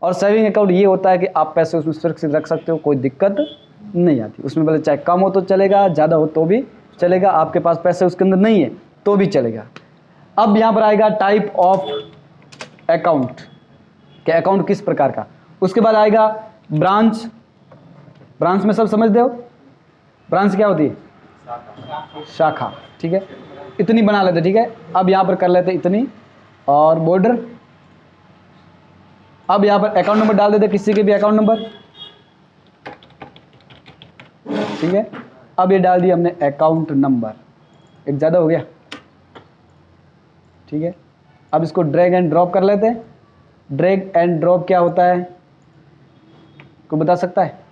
और saving account ये होता है कि आप पैसे उसमें सुरक्षित रख सकते हो, कोई दिक्कत नहीं आती उसमें। भले चाहे कम हो तो चलेगा, ज़्यादा हो तो भी चलेगा, आपके पास पैसे उसके अंदर नहीं है तो भी चलेगा। अब यहाँ पर आएगा टाइप ऑफ अकाउंट, कि अकाउंट किस प्रकार का। उसके बाद आएगा ब्रांच। ब्रांच में सब समझते हो, ब्रांच क्या होती है? शाखा। ठीक है, इतनी बना लेते, ठीक है। अब यहाँ पर कर लेते इतनी, और बॉर्डर। अब यहाँ पर अकाउंट नंबर डाल देते, किसी के भी अकाउंट नंबर, ठीक है। अब ये डाल दिया हमने अकाउंट नंबर, एक ज़्यादा हो गया, ठीक है। अब इसको ड्रैग एंड ड्रॉप कर लेते हैं। ड्रैग एंड ड्रॉप क्या होता है, कोई बता सकता है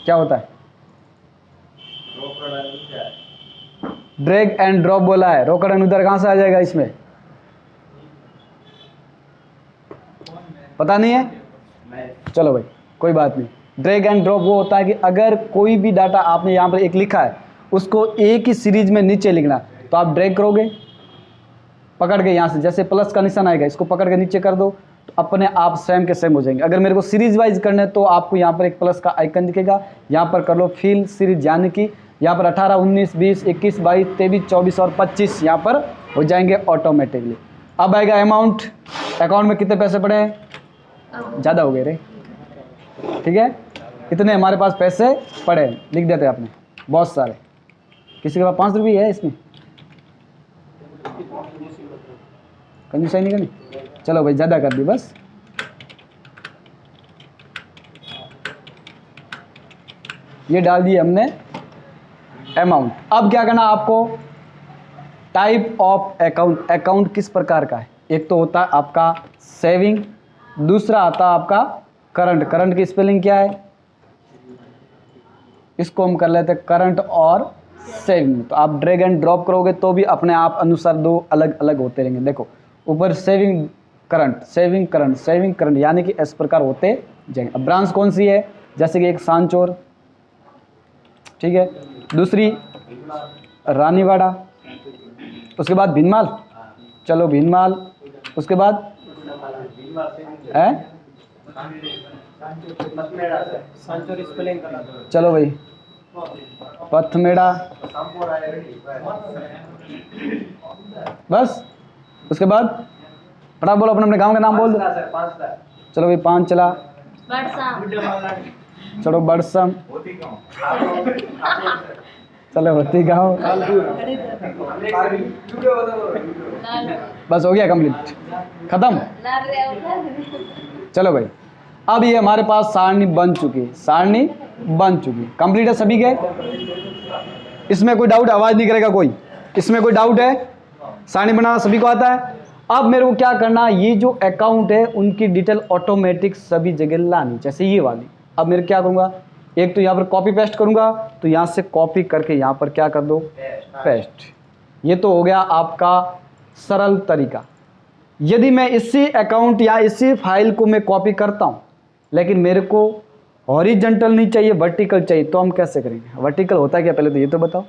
क्या होता है? ड्रैग एंड ड्रॉप बोला है, रोकड़ एंड उधर कहाँ से आ जाएगा इसमें? पता नहीं है? चलो भाई कोई बात नहीं। ड्रैग एंड ड्रॉप वो होता है कि अगर कोई भी डाटा आपने यहाँ पर एक लिखा है, उसको एक ही सीरीज में नीचे लिखना, तो आप ड्रैग करोगे पकड़ के, यहाँ से जैसे प्लस का निशान आएगा, इसको पकड़ के नीचे कर दो तो अपने आप सेम के सेम हो जाएंगे। अगर मेरे को सीरीज वाइज करना है तो आपको यहाँ पर एक प्लस का आइकन दिखेगा, यहाँ पर कर लो फिल सीरीज, यानी कि यहाँ पर 18, 19, 20, 21, 22, 23, 24 और 25 यहाँ पर हो जाएंगे ऑटोमेटिकली। अब आएगा अमाउंट, अकाउंट में कितने पैसे पड़े हैं? ज़्यादा हो गए रे, ठीक है। इतने हमारे पास पैसे पड़े हैं, लिख देते हैं आपने, बहुत सारे। किसी के पास 5 रुपये है इसमें? कंजूसाई नहीं करनी, चलो भाई ज़्यादा कर दी बस। ये डाल दिए हमने अमाउंट। अब क्या करना आपको? टाइप ऑफ अकाउंट, अकाउंट किस प्रकार का है? एक तो होता है आपका सेविंग, दूसरा आता है आपका करंट। करंट की स्पेलिंग क्या है? इसको हम कर लेते हैं करंट और सेविंग। तो आप ड्रैग एंड ड्रॉप करोगे तो भी अपने आप अनुसार दो अलग अलग होते रहेंगे। देखो ऊपर saving current, saving current, saving current, यानी कि इस प्रकार होते जाएंगे। अब ब्रांच कौन सी है? जैसे कि एक सांचौर, ठीक है, दूसरी रानीवाड़ा, उसके बाद भीनमाल, चलो भीनमाल, उसके बाद है चलो भाई पथमेड़ा, बस। उसके बाद फटाफट बोलो, अपने अपने गांव का नाम बोल दो। चलो भाई पांचला, चलो बड़सम, चलो होती गाँव, बस हो गया कंप्लीट, खत्म। चलो भाई अब ये हमारे पास सारणी बन चुकी है, सारणी बन चुकी है, कंप्लीट है सभी के। इसमें कोई डाउट? आवाज नहीं करेगा कोई, इसमें कोई डाउट है? सारणी बनाना सभी को आता है। अब मेरे को क्या करना, ये जो अकाउंट है उनकी डिटेल ऑटोमेटिक सभी जगह लानी, जैसे ये वाली। अब मेरे क्या करूंगा, एक तो यहाँ पर कॉपी पेस्ट करूंगा, तो यहाँ से कॉपी करके यहाँ पर क्या कर दो, पेस्ट। ये तो हो गया आपका सरल तरीका। यदि मैं इसी अकाउंट या इसी फाइल को मैं कॉपी करता हूँ, लेकिन मेरे को हॉरिजॉन्टल नहीं चाहिए, वर्टिकल चाहिए, तो हम कैसे करेंगे? वर्टिकल होता है क्या, पहले तो ये तो बताओ।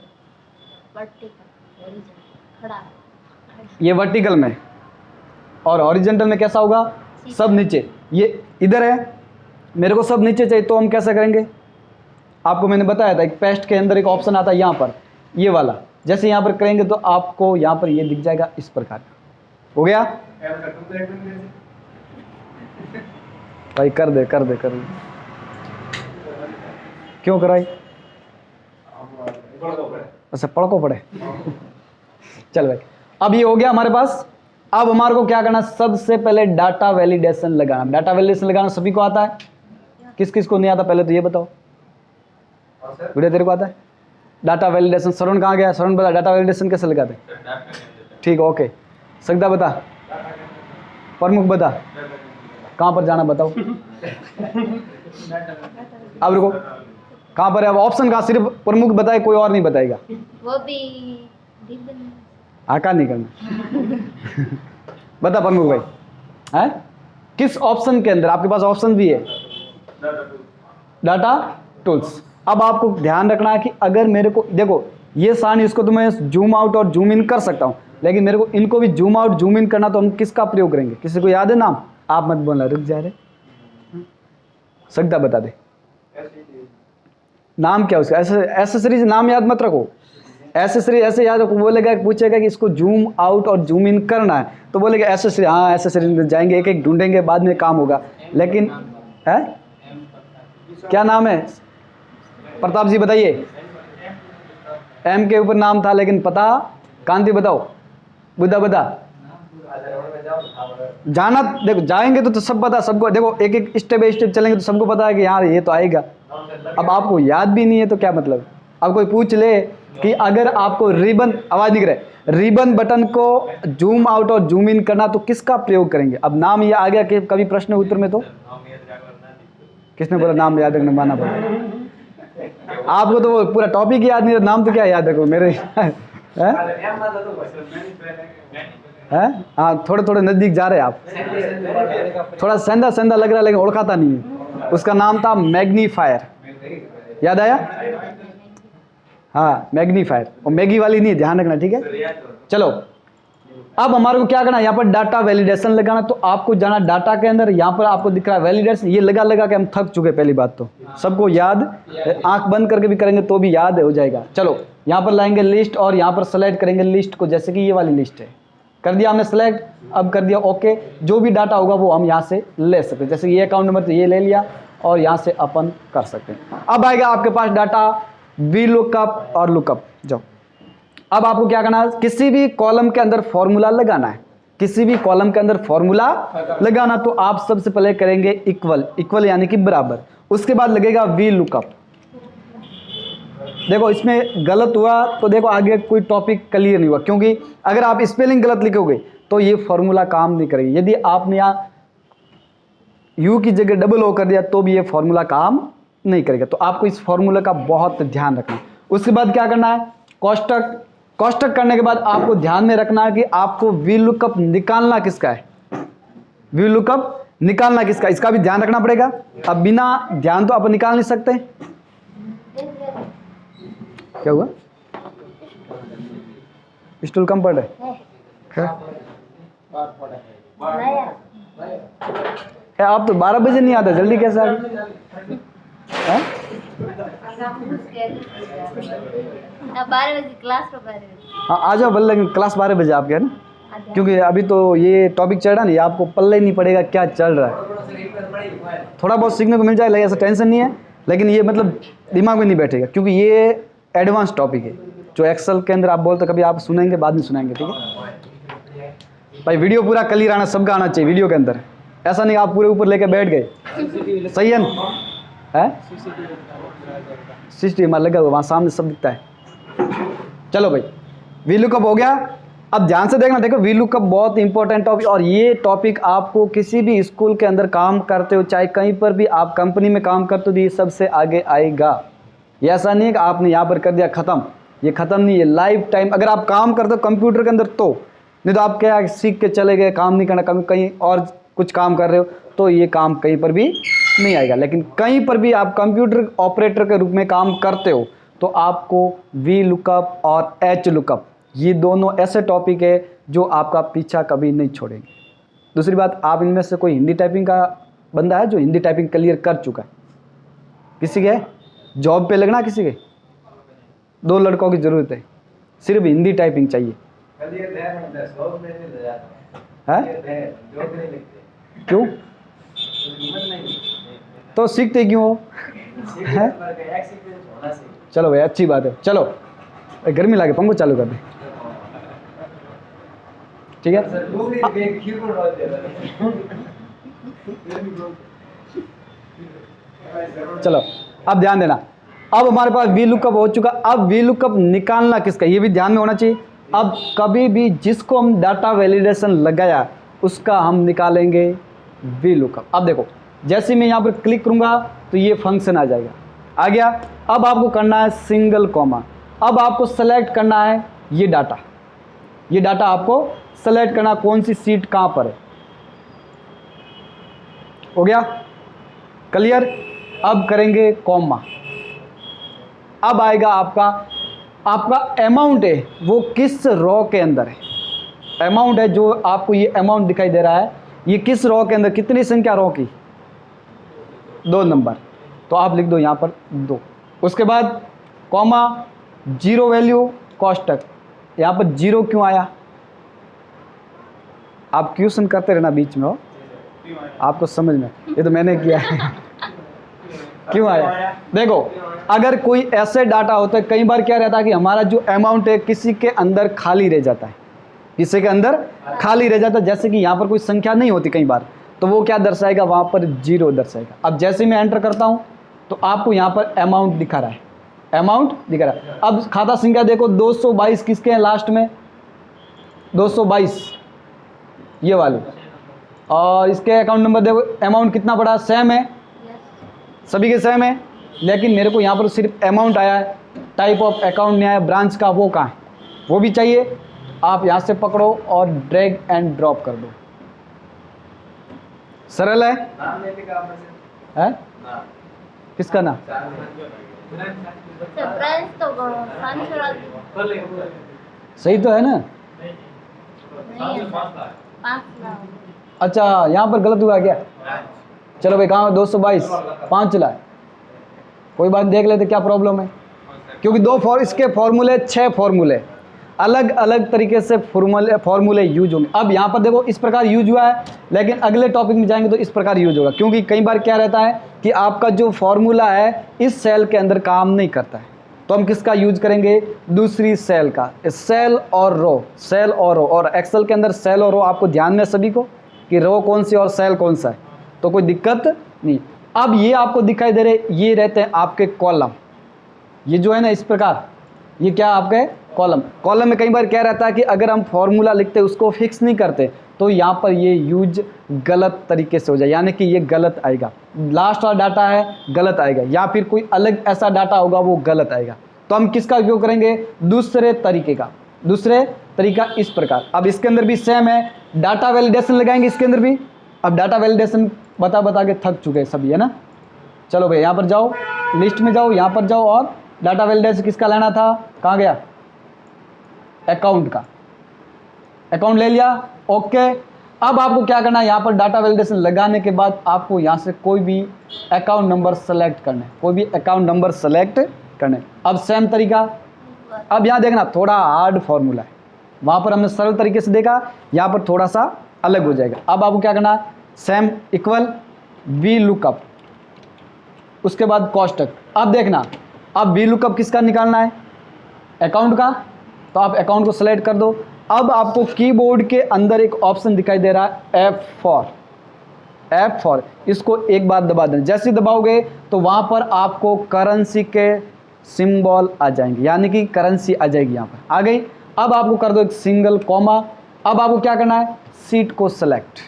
ये वर्टिकल में, और हॉरिजॉन्टल में कैसा होगा? सब नीचे। ये इधर है, मेरे को सब नीचे चाहिए, तो हम कैसे करेंगे? आपको मैंने बताया था एक पेस्ट के अंदर एक ऑप्शन आता है यहाँ पर, ये वाला, जैसे यहाँ पर करेंगे तो आपको यहाँ पर ये दिख जाएगा इस प्रकार का। हो गया भाई? कर दे कर दे कर दे, क्यों कराई? अच्छा पढ़ को पड़े। चल भाई अब ये हो गया हमारे पास। अब हमारे को क्या करना, सबसे पहले डाटा वैलिडेशन लगाना। डाटा वैलिडेशन लगाना सभी को आता है? किस किस को नहीं आता पहले तो ये बताओ। वीडियो तेरे को आता है? डाटा वैलिडेशन श्रवण कहाँ गया? श्रवण बता डाटा वैलिडेशन कैसे लगाते? ठीक ओके। सकदा बता, प्रमुख बता, कहाँ पर जाना बताओ। अब रुको, कहाँ पर है? अब ऑप्शन कहाँ, सिर्फ प्रमुख बताए, कोई और नहीं बताएगा। वो भी आका नहीं करना। बता प्रमुख भाई, है किस ऑप्शन के अंदर? आपके पास ऑप्शन भी है, डाटा टूल्स। अब आपको ध्यान रखना है कि अगर मेरे को देखो ये सारणी, इसको तो मैं जूम आउट और जूम इन कर सकता हूं, लेकिन मेरे को इनको भी जूम आउट जूम इन करना, तो हम किसका प्रयोग करेंगे? किसी को याद है नाम? आप मत बोलना, रुक जा रहे। सकता बता दे नाम क्या उसका। एसेसरीज नाम याद मत रखो, एसेसरी ऐसे याद रखो। बोलेगा, पूछेगा कि इसको जूम आउट और जूम इन करना है तो बोलेगा एसेसरी, हाँ एसेसरी जाएंगे, एक एक ढूंढेंगे, बाद में काम होगा। लेकिन है क्या नाम है प्रताप जी बताइए। एम के ऊपर नाम था लेकिन पता कांति बताओ, बुद्धा बता जाना। देखो जाएंगे तो सब पता सबको, देखो एक एक स्टेप बाय स्टेप चलेंगे तो सबको पता है कि यार ये तो आएगा। अब आपको याद भी नहीं है तो क्या मतलब। अब कोई पूछ ले कि अगर आपको रिबन, आवाज नहीं करे, रिबन बटन को जूम आउट और जूम इन करना तो किसका प्रयोग करेंगे। अब नाम ये आ गया कि कभी प्रश्न उत्तर में तो किसने बोला नाम याद रखना माना पड़ा। आपको तो वो पूरा टॉपिक याद नहीं, नाम तो क्या याद रखो मेरे। हाँ थोड़े थोड़े नजदीक जा रहे हैं आप, थोड़ा संदा संदा लग रहा है लेकिन ओळखाता नहीं है। उसका नाम था मैग्नीफायर, याद आया। हाँ मैग्नीफायर, और मैगी वाली नहीं, ध्यान रखना ठीक है। चलो अब हमारे को क्या करना है, यहाँ पर डाटा वैलिडेशन लगाना। तो आपको जाना डाटा के अंदर, यहाँ पर आपको दिख रहा है वैलिडेशन। ये लगा लगा के हम थक चुके, पहली बात तो सबको याद, आंख बंद करके भी करेंगे तो भी याद हो जाएगा। चलो यहाँ पर लाएंगे लिस्ट और यहाँ पर सेलेक्ट करेंगे लिस्ट को, जैसे कि ये वाली लिस्ट है, कर दिया हमने सेलेक्ट, अब कर दिया ओके। जो भी डाटा होगा वो हम यहाँ से ले सकते हैं, जैसे ये अकाउंट नंबर तो ये ले लिया और यहाँ से अपन कर सकते हैं। अब आएगा आपके पास डाटा वी लुकअप और लुकअप। जाओ अब आपको क्या करना है, किसी भी कॉलम के अंदर फॉर्मूला लगाना है, किसी भी कॉलम के अंदर फॉर्मूला लगाना। तो आप सबसे पहले करेंगे इक्वल, इक्वल यानी कि बराबर, उसके बाद लगेगा वी लुकअप। देखो इसमें गलत हुआ तो देखो आगे कोई टॉपिक क्लियर नहीं हुआ, क्योंकि अगर आप स्पेलिंग गलत लिखोगे तो ये फॉर्मूला काम नहीं करेगी। यदि आपने यहाँ यू की जगह डबल ओ कर दिया तो भी ये फॉर्मूला काम नहीं करेगा। तो आपको इस फॉर्मूला का बहुत ध्यान रखना है। उसके बाद क्या करना है, कोष्टक, कोष्टक करने के बाद आपको ध्यान में रखना है कि आपको वी लुकअप निकालना किसका है, वी लुकअप निकालना किसका, इसका भी ध्यान रखना पड़ेगा। अब बिना ध्यान तो आप निकाल नहीं सकते। क्या हुआ, स्टूल कम पड़ रहा है। आप तो 12 बजे नहीं आते, जल्दी कैसे आ गए। अब 12 बजे क्लास पर 12 बजे। हाँ आ जाओ बल्ले, क्लास 12 बजे आपके है ना, क्योंकि अभी तो ये टॉपिक चल रहा नहीं, आपको पल्ले नहीं पड़ेगा क्या चल रहा है। थोड़ा बहुत सीखने को मिल जाएगा, ऐसा टेंशन नहीं है, लेकिन ये मतलब दिमाग में नहीं बैठेगा, क्योंकि ये एडवांस टॉपिक है जो एक्सेल के अंदर आप बोलते कभी आप सुनेंगे बाद में सुनाएंगे, ठीक है भाई। वीडियो पूरा क्लियर आना, सबका आना चाहिए वीडियो के अंदर, ऐसा नहीं आप पूरे ऊपर लेके बैठ गए। सही है ना, CCTV हमारा लगा हुआ, वहाँ सामने सब दिखता है। चलो भाई वी लुकअप हो गया। अब ध्यान से देखना, देखो वी लुकअप बहुत इंपॉर्टेंट टॉपिक, और ये टॉपिक आपको किसी भी स्कूल के अंदर काम करते हो, चाहे कहीं पर भी आप कंपनी में काम करते हो, ये सबसे आगे आएगा। ये ऐसा नहीं है कि आपने यहाँ पर कर दिया खत्म, ये खत्म नहीं है, लाइफ टाइम अगर आप काम करते हो कंप्यूटर के अंदर तो, नहीं तो आप क्या सीख के चले गए, काम नहीं करना, कभी कहीं और कुछ काम कर रहे हो तो ये काम कहीं पर भी नहीं आएगा। लेकिन कहीं पर भी आप कंप्यूटर ऑपरेटर के रूप में काम करते हो तो आपको वी लुकअप और एच लुकअप, ये दोनों ऐसे टॉपिक है जो आपका पीछा कभी नहीं छोड़ेंगे। दूसरी बात, आप इनमें से कोई हिंदी टाइपिंग का बंदा है जो हिंदी टाइपिंग क्लियर कर चुका है? किसी के जॉब पे लगना, किसी के 2 लड़कों की ज़रूरत है, सिर्फ हिंदी टाइपिंग चाहिए है। क्यों, तो सीखते क्यों हो? चलो भाई अच्छी बात है। चलो गर्मी लगे पंखा चालू कर दे, ठीक है। चलो अब ध्यान देना, अब हमारे पास वी लुकअप हो चुका। अब वी लुकअप निकालना किसका, ये भी ध्यान में होना चाहिए। अब कभी भी जिसको हम डाटा वैलिडेशन लगाया उसका हम निकालेंगे वी लुकअप। अब देखो जैसे मैं यहाँ पर क्लिक करूँगा तो ये फंक्शन आ जाएगा, आ गया। अब आपको करना है सिंगल कॉमा, अब आपको सेलेक्ट करना है ये डाटा, ये डाटा आपको सेलेक्ट करना कौन सी सीट कहाँ पर है। हो गया क्लियर। अब करेंगे कॉमा, अब आएगा आपका अमाउंट है वो किस रो के अंदर है। अमाउंट है जो आपको ये अमाउंट दिखाई दे रहा है, ये किस रो के अंदर कितनी संख्या रो की? 2 नंबर, तो आप लिख दो यहाँ पर 2। उसके बाद कॉमा, 0 वैल्यू कोष्टक। यहाँ पर 0 क्यों आया? आप क्वेश्चन करते रहना बीच में, हो आपको समझ में, ये तो मैंने किया है। क्यों आया? देखो, अगर कोई ऐसे डाटा होता है, कई बार क्या रहता है कि हमारा जो अमाउंट है किसी के अंदर खाली रह जाता है, किसी के अंदर खाली रह जाता है, जैसे कि यहाँ पर कोई संख्या नहीं होती कई बार, तो वो क्या दर्शाएगा? वहाँ पर 0 दर्शाएगा। अब जैसे मैं एंटर करता हूँ तो आपको यहाँ पर अमाउंट दिखा रहा है, अमाउंट दिख रहा है। अब खाता संख्या देखो, 222 किसके हैं लास्ट में? 222 ये वाले, और इसके अकाउंट नंबर देखो, अमाउंट कितना पड़ा? सेम है, सभी के सेम है, लेकिन मेरे को यहाँ पर सिर्फ अमाउंट आया है, टाइप ऑफ अकाउंट नहीं आया, ब्रांच का वो कहाँ है? वो भी चाहिए। आप यहाँ से पकड़ो और ड्रैग एंड ड्रॉप कर दो, सरल है? है? किसका नाम? सरप्राइज तो सही तो है ना? नहीं है, 5 लाख। अच्छा, यहाँ पर गलत हुआ क्या? चलो भाई, कहाँ 222 5 लाख, कोई बात, देख लेते क्या प्रॉब्लम है। क्योंकि इसके फॉर्मूले 6 फॉर्मूले अलग अलग तरीके से फॉर्मूले यूज होंगे। अब यहाँ पर देखो इस प्रकार यूज हुआ है, लेकिन अगले टॉपिक में जाएंगे तो इस प्रकार यूज होगा, क्योंकि कई बार क्या रहता है कि आपका जो फॉर्मूला है इस सेल के अंदर काम नहीं करता है, तो हम किसका यूज करेंगे? दूसरी सेल का, सेल और रो, सेल और रो। और एक्सेल के अंदर सेल और रो आपको ध्यान में सभी को कि रो कौन सी और सेल कौन सा है, तो कोई दिक्कत नहीं। अब ये आपको दिखाई दे रहे, ये रहते हैं आपके कॉलम, ये जो है ना इस प्रकार, ये क्या आपके कॉलम। कॉलम में कई बार क्या रहता है कि अगर हम फॉर्मूला लिखते उसको फिक्स नहीं करते तो यहाँ पर ये यूज गलत तरीके से हो जाए, यानी कि ये गलत आएगा, लास्ट वाला डाटा है गलत आएगा, या फिर कोई अलग ऐसा डाटा होगा वो गलत आएगा। तो हम किसका उपयोग करेंगे? दूसरे तरीके का, दूसरे तरीका इस प्रकार। अब इसके अंदर भी सेम है, डाटा वैलिडेशन लगाएंगे इसके अंदर भी। अब डाटा वैलिडेशन बता बता के थक चुके हैं सभी, है ना? चलो भाई यहाँ पर जाओ, लिस्ट में जाओ, यहाँ पर जाओ, और डाटा वैलिडेशन किसका लेना था? कहाँ गया? अकाउंट का, अकाउंट ले लिया, ओके। अब आपको क्या करना है? यहाँ पर डाटा वैलिडेशन लगाने के बाद आपको यहाँ से कोई भी अकाउंट नंबर सेलेक्ट करना है, कोई भी अकाउंट नंबर सेलेक्ट करना है। अब सेम तरीका, अब यहाँ देखना थोड़ा हार्ड फॉर्मूला है, वहाँ पर हमने सरल तरीके से देखा, यहाँ पर थोड़ा सा अलग हो जाएगा। अब आपको क्या करना है? सेम इक्वल वी लुकअप, उसके बाद कोष्टक। अब देखना, अब वी लुकअप किसका निकालना है? अकाउंट का, तो आप अकाउंट को सेलेक्ट कर दो। अब आपको कीबोर्ड के अंदर एक ऑप्शन दिखाई दे रहा है F4, इसको एक बार दबा दें। जैसे ही दबाओगे तो वहाँ पर आपको करेंसी के सिंबल आ जाएंगे, यानी कि करेंसी आ जाएगी, यहाँ पर आ गई। अब आपको कर दो एक सिंगल कॉमा। अब आपको क्या करना है? सीट को सेलेक्ट,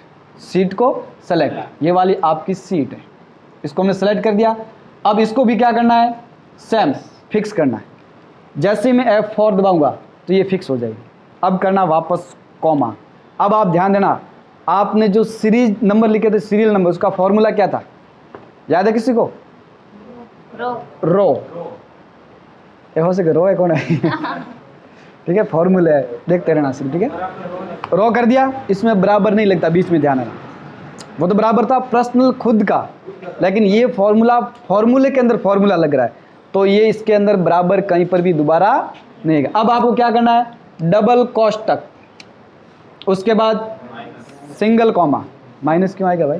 सीट को सेलेक्ट, ये वाली आपकी सीट है, इसको हमने सेलेक्ट कर दिया। अब इसको भी क्या करना है? सेम फिक्स करना है। जैसे ही मैं F4 दबाऊंगा तो ये फिक्स हो जाएगी। अब करना वापस कॉमा। अब आप ध्यान देना, आपने जो सीरीज नंबर लिखे थे, सीरियल नंबर, उसका फॉर्मूला क्या था? याद है किसी को? रो ये हो सके, रो है कौन है? ठीक है, फॉर्मूला है, देखते रहना सिर्फ, ठीक है। रो कर दिया, इसमें बराबर नहीं लगता, बीच में ध्यान रखना, वो तो बराबर था पर्सनल खुद का, लेकिन ये फॉर्मूले के अंदर फॉर्मूला लग रहा है, तो ये इसके अंदर बराबर कहीं पर भी दोबारा नहीं है। अब आपको क्या करना है? डबल कोष्टक, उसके बाद सिंगल कॉमा। माइनस क्यों आएगा भाई?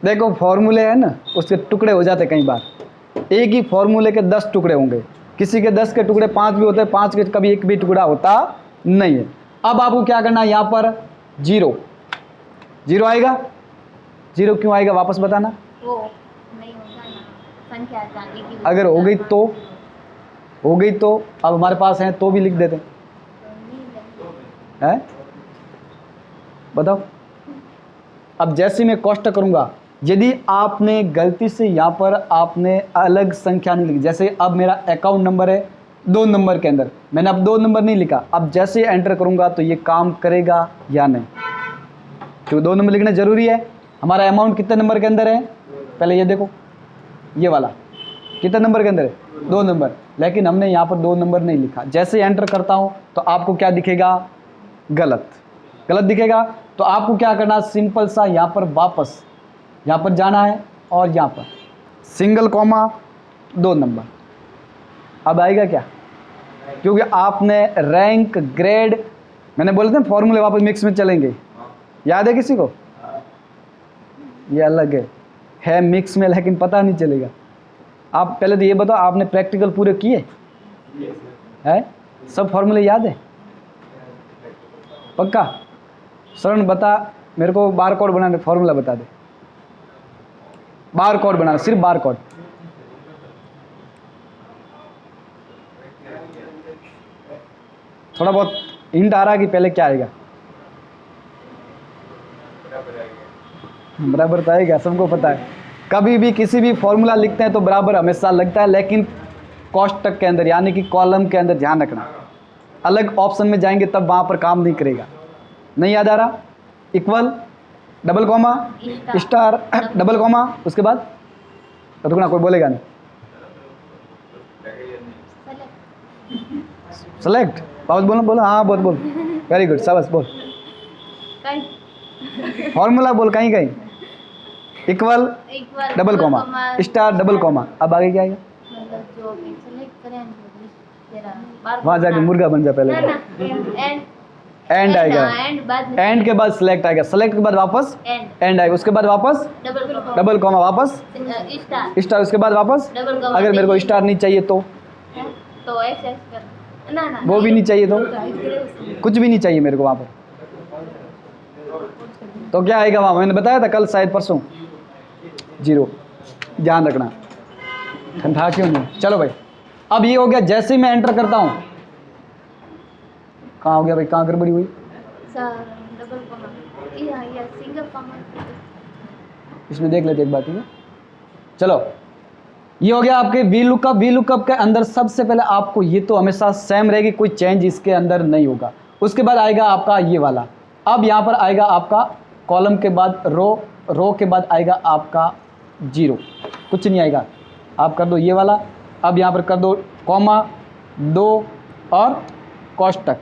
देखो फॉर्मूले है ना, उसके टुकड़े हो जाते कई बार, एक ही फॉर्मूले के 10 टुकड़े होंगे, किसी के 10 के टुकड़े 5 भी होते हैं, 5 के कभी एक भी टुकड़ा होता नहीं है। अब आपको क्या करना है? यहाँ पर 0 आएगा। 0 क्यों आएगा वापस बताना? वो नहीं होगा ना, संख्या जाने की। अगर हो गई तो अब हमारे पास है तो भी लिख देते हैं, बताओ। अब जैसे मैं कोष्टक करूंगा, यदि आपने गलती से यहाँ पर आपने अलग संख्या नहीं लिखी, जैसे अब मेरा अकाउंट नंबर है 2 नंबर के अंदर, मैंने अब 2 नंबर नहीं लिखा, अब जैसे ही एंटर करूंगा तो ये काम करेगा या नहीं? क्योंकि 2 नंबर लिखना जरूरी है। हमारा अमाउंट कितने नंबर के अंदर है? पहले ये देखो, ये वाला कितने नंबर के अंदर है? 2 नंबर, लेकिन हमने यहाँ पर 2 नंबर नहीं लिखा। जैसे एंटर करता हूँ तो आपको क्या दिखेगा? गलत। गलत दिखेगा तो आपको क्या करना है, सिंपल सा यहाँ पर वापस यहाँ पर जाना है और यहाँ पर सिंगल कॉमा 2 नंबर। अब आएगा क्या, क्योंकि आपने रैंक ग्रेड, मैंने बोले थे फॉर्मूले वापस मिक्स में चलेंगे, याद है किसी को? ये अलग है मिक्स में, लेकिन पता नहीं चलेगा। आप पहले तो ये बताओ, आपने प्रैक्टिकल पूरे किए है? सब फॉर्मूले याद है पक्का? शरण बता मेरे को, बार कोड बनाने फॉर्मूला बता दे, बार कोड बनाना, सिर्फ बार कोड। थोड़ा बहुत हिंट आ रहा है कि पहले क्या आएगा? बराबर तो आएगा, सबको पता है। कभी भी किसी भी फॉर्मूला लिखते हैं तो बराबर हमेशा लगता है, लेकिन कोष्टक के अंदर यानी कि कॉलम के अंदर ध्यान रखना। अलग ऑप्शन में जाएंगे तब वहाँ पर काम नहीं करेगा। नहीं याद आ रहा? Equal, double comma, star, double comma, उसके बाद रुकना, कोई बोलेगा नहीं। सेलेक्ट, वापस बोलो बोलो, हाँ बोल बोल, वेरी गुड, शाबाश बोल। फॉर्मूला बोल, कहीं कहीं equal, double comma, star, double comma. अब आगे क्या आएगा? वहाँ जाके मुर्गा बन जा पहले। एंड आएगा, एंड के बाद सिलेक्ट आएगा, सिलेक्ट के बाद वापस एंड आएगा, उसके बाद वापस डबल कॉमा, वापस स्टार, उसके बाद वापस। अगर मेरे को स्टार नहीं चाहिए तो ऐसे ना वो भी नहीं चाहिए तो कुछ भी नहीं चाहिए मेरे को वहाँ पर, तो क्या आएगा वहाँ? मैंने बताया था कल शायद परसों, 0। ध्यान रखना, ठंडा क्यों नहीं। चलो भाई, अब ये हो गया। जैसे ही मैं एंटर करता हूँ, कहाँ हो गया भाई, कहाँ गड़बड़ी हुई? डबल कॉमा या सिंगल कॉमा, इसमें देख लेते एक बार, ठीक है? चलो, ये हो गया आपके वी लुकअप। वी लुकअप के अंदर सबसे पहले आपको ये तो हमेशा सेम रहेगी, कोई चेंज इसके अंदर नहीं होगा। उसके बाद आएगा आपका ये वाला। अब यहाँ पर आएगा आपका कॉलम के बाद रो, रो के बाद आएगा आपका 0, कुछ नहीं आएगा। आप कर दो ये वाला, अब यहाँ पर कर दो कॉमा 2 और कोष्टक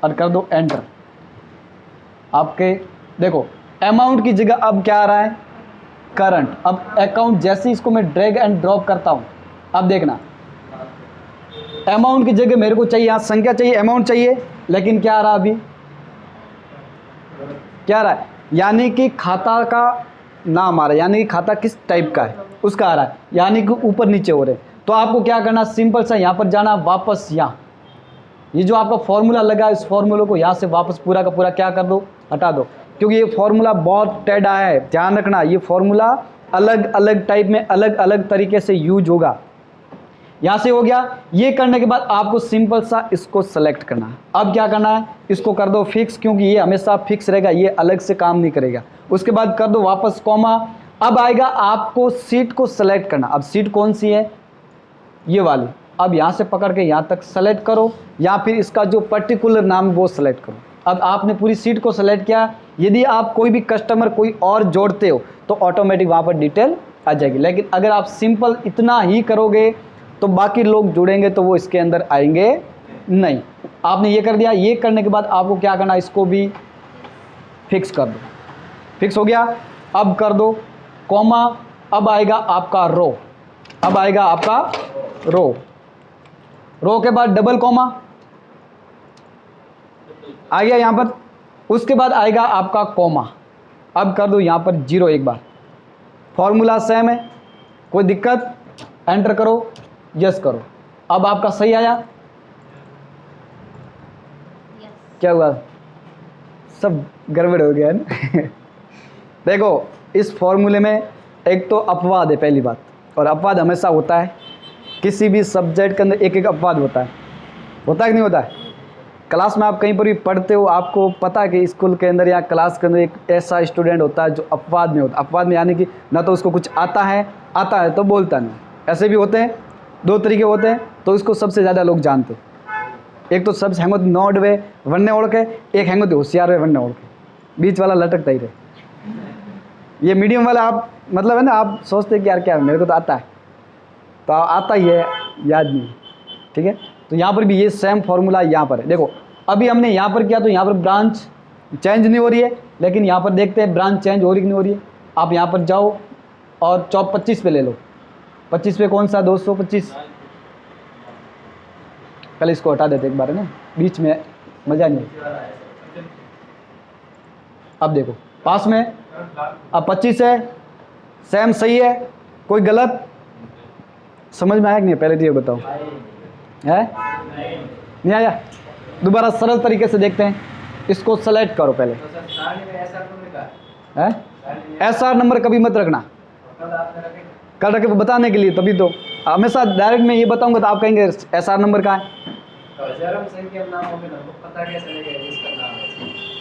और कर दो एंटर। आपके देखो अमाउंट की जगह अब क्या आ रहा है? करंट। अब अकाउंट जैसे इसको मैं ड्रैग एंड ड्रॉप करता हूं, अब देखना अमाउंट की जगह मेरे को चाहिए, यहां संख्या चाहिए, अमाउंट चाहिए, लेकिन क्या आ रहा अभी? क्या आ रहा है? यानी कि खाता का नाम आ रहा है, यानी कि खाता किस टाइप का है उसका आ रहा है, यानी कि ऊपर नीचे हो रहे। तो आपको क्या करना, सिंपल सा यहां पर जाना, वापस यहाँ ये जो आपका फॉर्मूला लगा है, इस फॉर्मूले को यहाँ से वापस पूरा का पूरा क्या कर दो, हटा दो, क्योंकि ये फॉर्मूला बहुत टेढ़ा है। ध्यान रखना, ये फॉर्मूला अलग अलग टाइप में अलग अलग तरीके से यूज होगा। यहाँ से हो गया। ये करने के बाद आपको सिंपल सा इसको सेलेक्ट करना है। अब क्या करना है, इसको कर दो फिक्स, क्योंकि ये हमेशा फिक्स रहेगा, ये अलग से काम नहीं करेगा। उसके बाद कर दो वापस कॉमा। अब आएगा आपको सीट को सेलेक्ट करना। अब सीट कौन सी है? ये वाली। अब यहाँ से पकड़ के यहाँ तक सेलेक्ट करो, या फिर इसका जो पर्टिकुलर नाम वो सेलेक्ट करो। अब आपने पूरी सीट को सेलेक्ट किया। यदि आप कोई भी कस्टमर कोई और जोड़ते हो तो ऑटोमेटिक वहाँ पर डिटेल आ जाएगी, लेकिन अगर आप सिंपल इतना ही करोगे तो बाकी लोग जुड़ेंगे तो वो इसके अंदर आएंगे नहीं। आपने ये कर दिया। ये करने के बाद आपको क्या करना, इसको भी फिक्स कर दो। फिक्स हो गया। अब कर दो कॉमा। अब आएगा आपका रो, अब आएगा आपका रो, रो के बाद डबल कॉमा आ गया यहाँ पर। उसके बाद आएगा आपका कॉमा। अब कर दो यहाँ पर 0 एक बार। फॉर्मूला सेम है, कोई दिक्कत? एंटर करो, यस करो। अब आपका सही आया? क्या हुआ? सब गड़बड़ हो गया ना। देखो इस फॉर्मूले में एक तो अपवाद है पहली बात, और अपवाद हमेशा होता है किसी भी सब्जेक्ट के अंदर। एक एक अपवाद होता है कि नहीं होता है? क्लास में आप कहीं पर भी पढ़ते हो, आपको पता है कि स्कूल के अंदर या क्लास के अंदर एक ऐसा स्टूडेंट होता है जो अपवाद में होता है। अपवाद में यानी कि ना तो उसको कुछ आता है तो बोलता नहीं। ऐसे भी होते हैं, 2 तरीके होते हैं, तो इसको सबसे ज़्यादा लोग जानते हैं। एक तो सबसे हेंगोत नोड वे वन्ने ओढ़ के, एक हेंगोत होशियार वे वन्ने ओढ़ के, बीच वाला लटकता ही रहे। ये मीडियम वाला आप मतलब है ना, आप सोचते हैं कि यार क्या है, मेरे को तो आता है, तो आता ही है, याद नहीं। ठीक है, तो यहाँ पर भी ये सेम फॉर्मूला यहाँ पर है। देखो अभी हमने यहाँ पर किया तो यहाँ पर ब्रांच चेंज नहीं हो रही है, लेकिन यहाँ पर देखते हैं ब्रांच चेंज हो रही कि नहीं हो रही है। आप यहाँ पर जाओ और 25 पे ले लो। 25 पे कौन सा 225, पहले इसको हटा देते एक बार ना, बीच में मज़ा नहीं। अब देखो पास में, अब 25 है, सेम सही है, कोई गलत? समझ में आया कि नहीं? पहले तो ये बताओ, है नहीं आया? दोबारा सरल तरीके से देखते हैं, इसको सेलेक्ट करो पहले। है SR नंबर कभी मत रखना, कल रखे बताने के लिए, तभी तो हमेशा डायरेक्ट मैं ये बताऊंगा तो आप कहेंगे SR नंबर कहाँ है।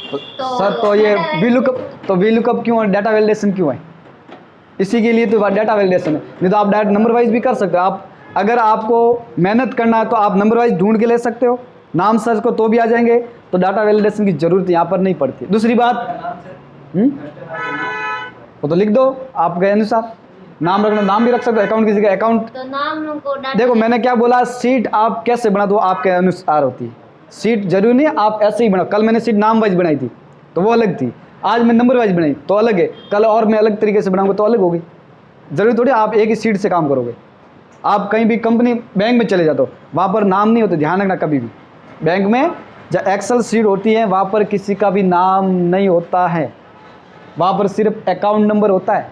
सर तो ये VLOOKUP क्यों है, डाटा वैलिडेशन क्यों है? इसी के लिए तो डाटा वैलिडेशन है, नहीं तो आप डायरेक्ट नंबर वाइज भी कर सकते हो। आप अगर आपको मेहनत करना है तो आप नंबर वाइज ढूंढ के ले सकते हो, नाम सर्च को तो भी आ जाएंगे, तो डाटा वैलिडेशन की जरूरत यहाँ पर नहीं पड़ती। दूसरी बात, वो तो लिख दो आपके अनुसार, नाम रखना नाम भी रख सकते हो, अकाउंट किसी का अकाउंट। तो नाम को देखो मैंने क्या बोला, सीट आप कैसे बना दो आपके अनुसार होती है। सीट जरूरी नहीं आप ऐसे ही बनाओ, कल मैंने सीट नाम वाइज बनाई थी तो वो अलग थी, आज मैं नंबर वाइज बनाई तो अलग है, कल और मैं अलग तरीके से बनाऊंगा तो अलग होगी। जरूरी थोड़ी आप एक ही सीट से काम करोगे। आप कहीं भी कंपनी बैंक में चले जाते हो, वहाँ पर नाम नहीं होते, ध्यान रखना कभी भी। बैंक में जब एक्सेल सीट होती है वहाँ पर किसी का भी नाम नहीं होता है, वहाँ पर सिर्फ अकाउंट नंबर होता है,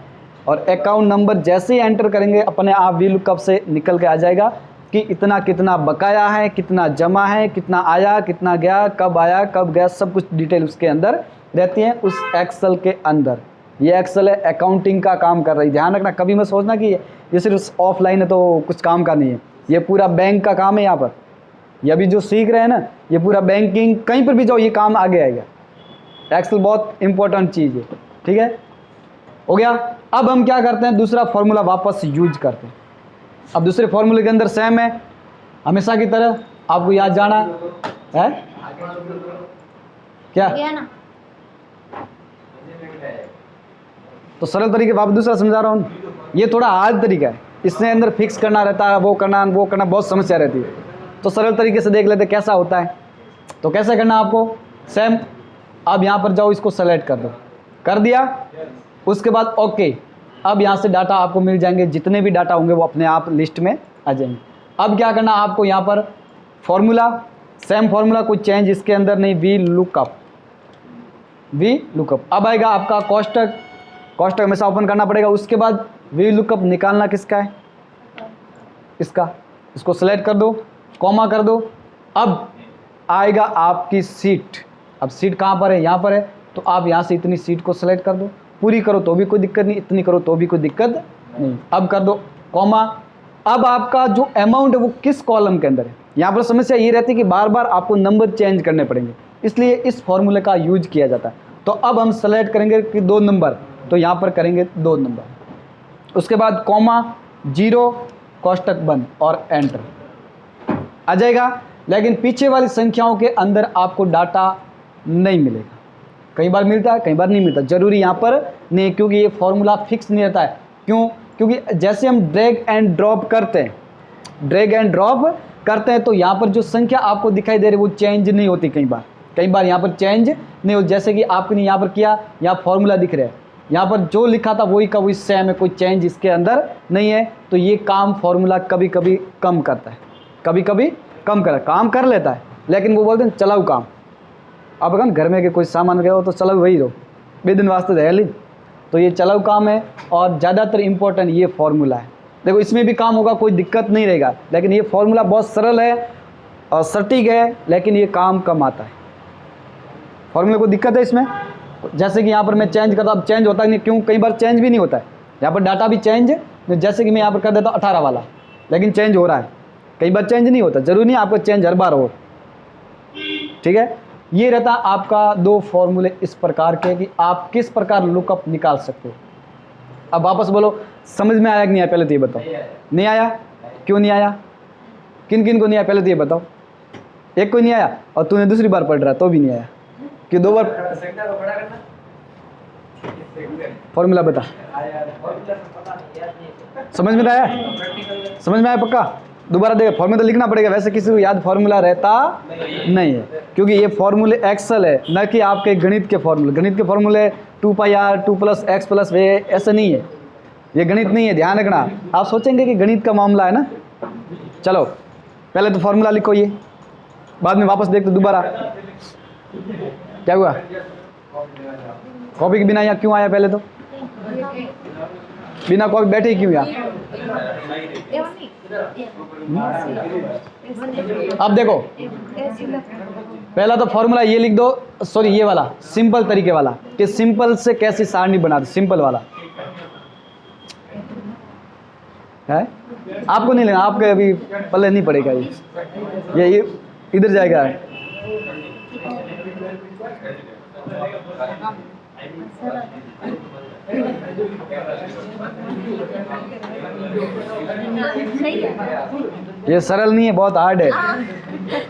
और अकाउंट नंबर जैसे ही एंटर करेंगे अपने आप VLOOKUP से निकल के आ जाएगा कि इतना कितना बकाया है, कितना जमा है, कितना आया, कितना गया, कब आया कब गया, सब कुछ डिटेल उसके अंदर रहती है उस एक्सेल के अंदर। ये एक्सेल है अकाउंटिंग का काम कर रही है, ध्यान रखना, कभी मत सोचना कि ये सिर्फ ऑफलाइन है तो कुछ काम का नहीं है, ये पूरा बैंक का काम है। यहाँ पर ये अभी जो सीख रहे हैं ना, ये पूरा बैंकिंग, कहीं पर भी जाओ ये काम आगे आएगा। एक्सेल बहुत इंपॉर्टेंट चीज़ है, ठीक है, हो गया। अब हम क्या करते हैं, दूसरा फॉर्मूला वापस यूज करते हैं। अब दूसरे फॉर्मूले के अंदर सेम है हमेशा की तरह, आपको याद जाना है क्या गया ना? तो सरल तरीके वापस दूसरा समझा रहा हूँ, ये थोड़ा हार्ड तरीका है, इसमें अंदर फिक्स करना रहता है, वो करना बहुत समस्या रहती है। तो सरल तरीके से देख लेते कैसा होता है। तो कैसे करना आपको, सेम अब यहाँ पर जाओ, इसको सेलेक्ट कर दो, कर दिया, उसके बाद ओके। अब यहाँ से डाटा आपको मिल जाएंगे, जितने भी डाटा होंगे वो अपने आप लिस्ट में आ जाएंगे। अब क्या करना आपको, यहाँ पर फॉर्मूला, सेम फॉर्मूला, कोई चेंज इसके अंदर नहीं, VLOOKUP। अब आएगा आपका कोष्टक हमेशा ओपन करना पड़ेगा। उसके बाद VLOOKUP निकालना किसका है, इसका, इसको सेलेक्ट कर दो, कॉमा कर दो। अब आएगा आपकी सीट, अब सीट कहाँ पर है, यहाँ पर है, तो आप यहाँ से इतनी सीट को सेलेक्ट कर दो, पूरी करो तो भी कोई दिक्कत नहीं, इतनी करो तो भी कोई दिक्कत नहीं। अब कर दो कॉमा। अब आपका जो अमाउंट है वो किस कॉलम के अंदर है, यहाँ पर समस्या ये रहती है कि बार बार आपको नंबर चेंज करने पड़ेंगे, इसलिए इस फॉर्मूले का यूज किया जाता है। तो अब हम सेलेक्ट करेंगे कि 2 नंबर, तो यहाँ पर करेंगे 2 नंबर, उसके बाद कॉमा 0 कोष्टक बंद और एंटर आ जाएगा। लेकिन पीछे वाली संख्याओं के अंदर आपको डाटा नहीं मिलेगा, कई बार मिलता है कई बार नहीं मिलता, जरूरी यहाँ पर नहीं, क्योंकि ये फॉर्मूला फिक्स नहीं रहता है। क्यों, क्योंकि जैसे हम ड्रैग एंड ड्रॉप करते हैं तो यहाँ पर जो संख्या आपको दिखाई दे रही है वो चेंज नहीं होती, कई बार यहाँ पर चेंज नहीं होती। जैसे कि आपने यहाँ पर किया, यहाँ फॉर्मूला दिख रहा है, यहाँ पर जो लिखा था वही का वही सेम है, कोई चेंज इसके अंदर नहीं है। तो ये काम फॉर्मूला कभी कभी कम करता है, काम कर लेता है, लेकिन वो बोलते हैं चलाऊ काम। अब अगर घर में के कोई सामान गया हो तो चलाऊ वही रहो, 2 दिन वास्ते है ली, तो ये चलाऊ काम है। और ज़्यादातर इम्पोर्टेंट ये फॉर्मूला है, देखो इसमें भी काम होगा, कोई दिक्कत नहीं रहेगा, लेकिन ये फॉर्मूला बहुत सरल है और सटीक है, लेकिन ये काम कम आता है। फॉर्मूले को दिक्कत है इसमें, जैसे कि यहाँ पर मैं चेंज करता, अब चेंज होता नहीं, क्यों, कई बार चेंज भी नहीं होता है, यहाँ पर डाटा भी चेंज, जैसे कि मैं यहाँ पर कर देता हूँ 18 वाला, लेकिन चेंज हो रहा है, कई बार चेंज नहीं होता, जरूरी नहीं आपको चेंज हर बार हो, ठीक है। ये रहता आपका 2 फॉर्मूले इस प्रकार के कि आप किस प्रकार लुकअप निकाल सकते हो। अब वापस बोलो, समझ में आया कि नहीं आया, पहले तो ये बताओ। नहीं आया, क्यों नहीं आया, किन किन को नहीं आया, पहले तो ये बताओ। एक को नहीं आया और तूने दूसरी बार पढ़ रहा तो भी नहीं आया, कि 2 बार फॉर्मूला बता। समझ में आया, समझ में आया पक्का। दोबारा देखो, फॉर्मूला तो लिखना पड़ेगा, वैसे किसी को याद फॉर्मूला रहता नहीं है, क्योंकि ये फॉर्मूले एक्सेल है, न कि आपके गणित के फॉर्मूले। गणित के फॉर्मूले 2πr 2 + x + वे ऐसे नहीं है, ये गणित नहीं है, ध्यान रखना। आप सोचेंगे कि गणित का मामला है ना। चलो पहले तो फॉर्मूला लिखो, ये बाद में वापस देखते दोबारा। क्या हुआ, कॉपी के बिना यहाँ क्यों आया? पहले तो बिना कॉपी बैठे ही क्यों यहाँ? अब देखो, पहला तो फॉर्मूला ये लिख दो, सॉरी ये वाला सिंपल तरीके वाला, कि सिंपल से कैसी सारणी बनाते, सिंपल वाला है। आपको नहीं लेना, आपके अभी पल्ले नहीं पड़ेगा ये इधर जाएगा। सही है ये सरल नहीं है, बहुत हार्ड है।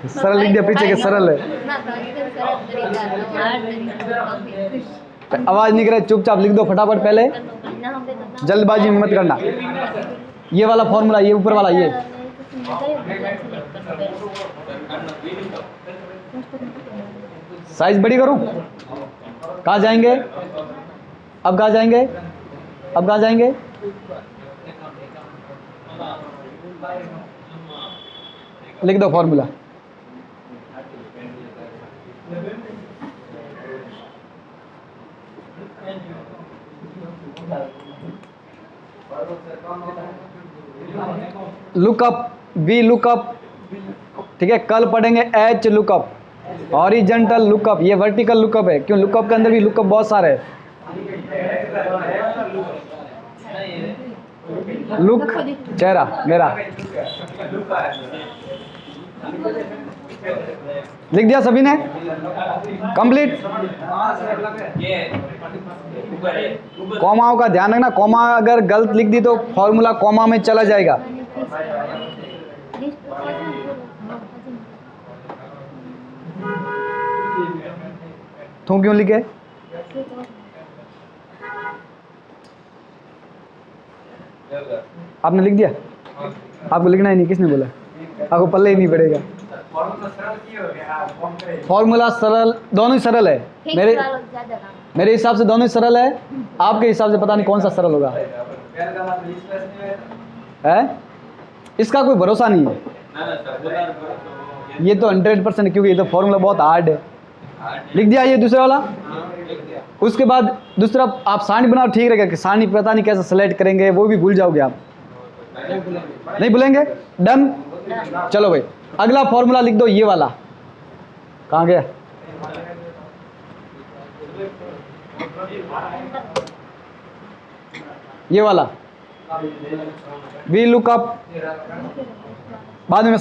सरल लिख दिया पीछे के सरल है। ना, तो एकदम सरल तरीका, हार्ड तरीका। आवाज नहीं करे, चुपचाप लिख दो फटाफट, पहले जल्दबाजी में मत करना। ये वाला फॉर्मूला, ये ऊपर वाला, ये साइज बड़ी करूं? कहाँ जाएंगे अब? कहाँ जाएंगे अब? कहाँ जाएंगे? लिख दो फॉर्मूला। लुकअप, वी लुकअप, ठीक है। कल पढ़ेंगे एच लुकअप, हॉरिजॉन्टल लुकअप, ये वर्टिकल लुकअप है। क्यों? लुकअप के अंदर भी लुकअप बहुत सारे हैं। लुक चेहरा मेरा लिख दिया सभी ने? कंप्लीट। कॉमाओं का ध्यान रखना, कॉमा अगर गलत लिख दी तो फॉर्मूला कॉमा में चला जाएगा। तुम क्यों लिखे? आपने लिख दिया? आपको लिखना ही नहीं, किसने बोला? आपको पल्ले ही नहीं पड़ेगा। फॉर्मूला सरल, दोनों ही सरल है। मेरे हिसाब से दोनों ही सरल है, आपके हिसाब से पता नहीं कौन सा सरल होगा। है इसका कोई भरोसा नहीं है। ये तो 100% है, क्योंकि ये तो फॉर्मूला बहुत हार्ड है। लिख दिया ये दूसरा वाला। उसके बाद दूसरा आप सारणी बनाओ, ठीक रहेगा। कि सारणी पता नहीं कैसे सेलेक्ट करेंगे, वो भी भूल जाओगे आप। नहीं भूलेंगे? डन। चलो भाई, अगला फॉर्मूला लिख दो, ये वाला। कहाँ गया? ये वाला वी लुकअप, बाद में